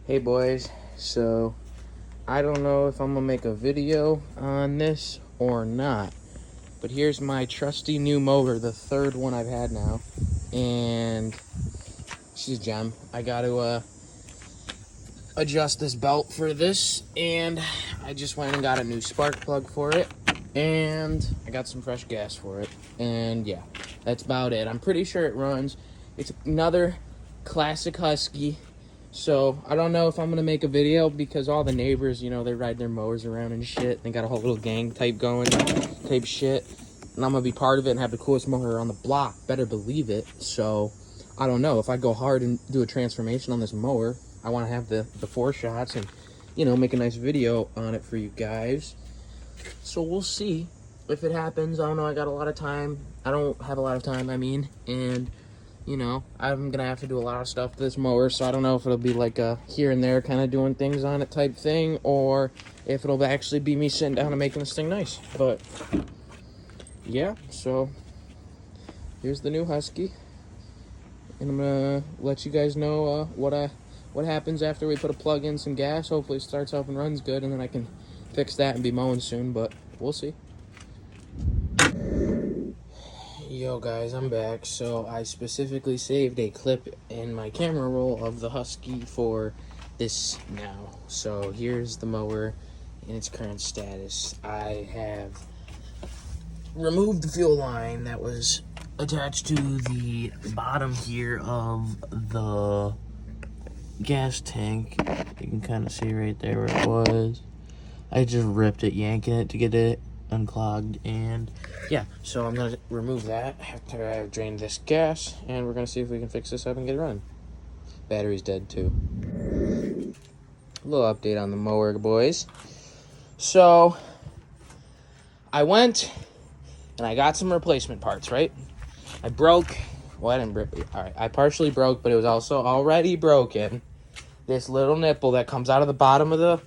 Hey boys, so I don't know if I'm gonna make a video on this or not, but here's my trusty new mower, the third one I've had now, and she's a gem. I gotta adjust this belt for this, and I just went and got a new spark plug for it, and I got some fresh gas for it, and yeah, that's about it. I'm pretty sure it runs. It's another classic Husky. So, I don't know if I'm going to make a video because all the neighbors, you know, they ride their mowers around and shit. They got a whole little gang type going, type shit. And I'm going to be part of it and have the coolest mower on the block. Better believe it. So, I don't know. If I go hard and do a transformation on this mower, I want to have the 4 shots and, you know, make a nice video on it for you guys. So, we'll see if it happens. I don't know. I got a lot of time. I don't have a lot of time, and you know, I'm gonna have to do a lot of stuff to this mower, so I don't know if it'll be like a here and there kind of doing things on it type thing, or if it'll actually be me sitting down and making this thing nice. But yeah, so here's the new Husky, and I'm gonna let you guys know what happens after we put a plug in, some gas. Hopefully it starts up and runs good, and then I can fix that and be mowing soon, but we'll see. Yo guys, I'm back. So I specifically saved a clip in my camera roll of the Husky for this now. So here's the mower in its current status. I have removed the fuel line that was attached to the bottom here of the gas tank. You can kind of see right there where it was. I just ripped it, yanking it to get it unclogged, and yeah, so I'm gonna remove that after I've drained this gas, and we're gonna see if we can fix this up and get it running. Battery's dead too. A little update on the mower, boys. So I went and I got some replacement parts, right? I partially broke, but it was also already broken, this little nipple that comes out of the bottom of the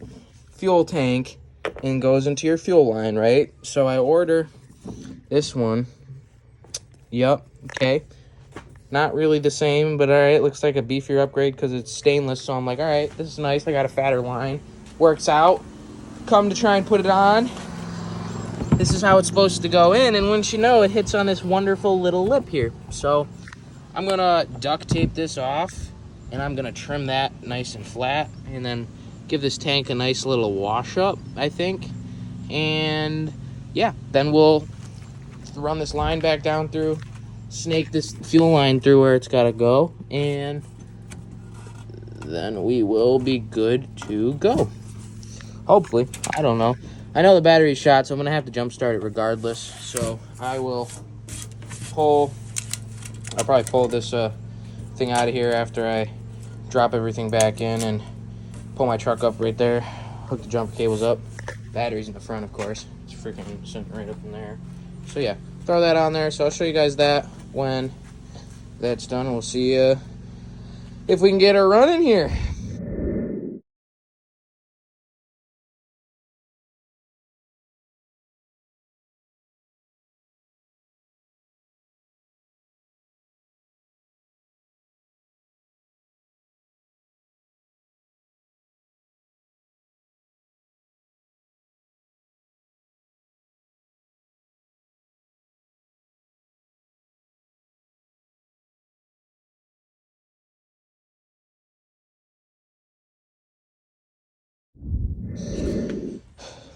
fuel tank and goes into your fuel line, right? So I order this one. Yep, okay. Not really the same, but all right, looks like a beefier upgrade because it's stainless. So I'm like, all right, this is nice. I got a fatter line. Works out. Come to try and put it on. This is how it's supposed to go in, and once you know, it hits on this wonderful little lip here. So I'm gonna duct tape this off, and I'm gonna trim that nice and flat, and then give this tank a nice little wash up, I think. And yeah, then we'll run this line back down through, snake this fuel line through where it's gotta go, and then we will be good to go. Hopefully. I don't know. I know the battery's shot, so I'm gonna have to jump start it regardless. So I'll probably pull this thing out of here after I drop everything back in and pull my truck up right there, hook the jumper cables up. Battery's in the front, of course. It's freaking sitting right up in there. So yeah, throw that on there. So I'll show you guys that when that's done. We'll see if we can get her running here.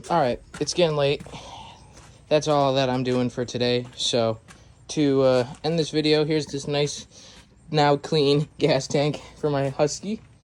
All right, it's getting late. That's all that I'm doing for today. So to end this video, here's this nice, now clean gas tank for my Husky.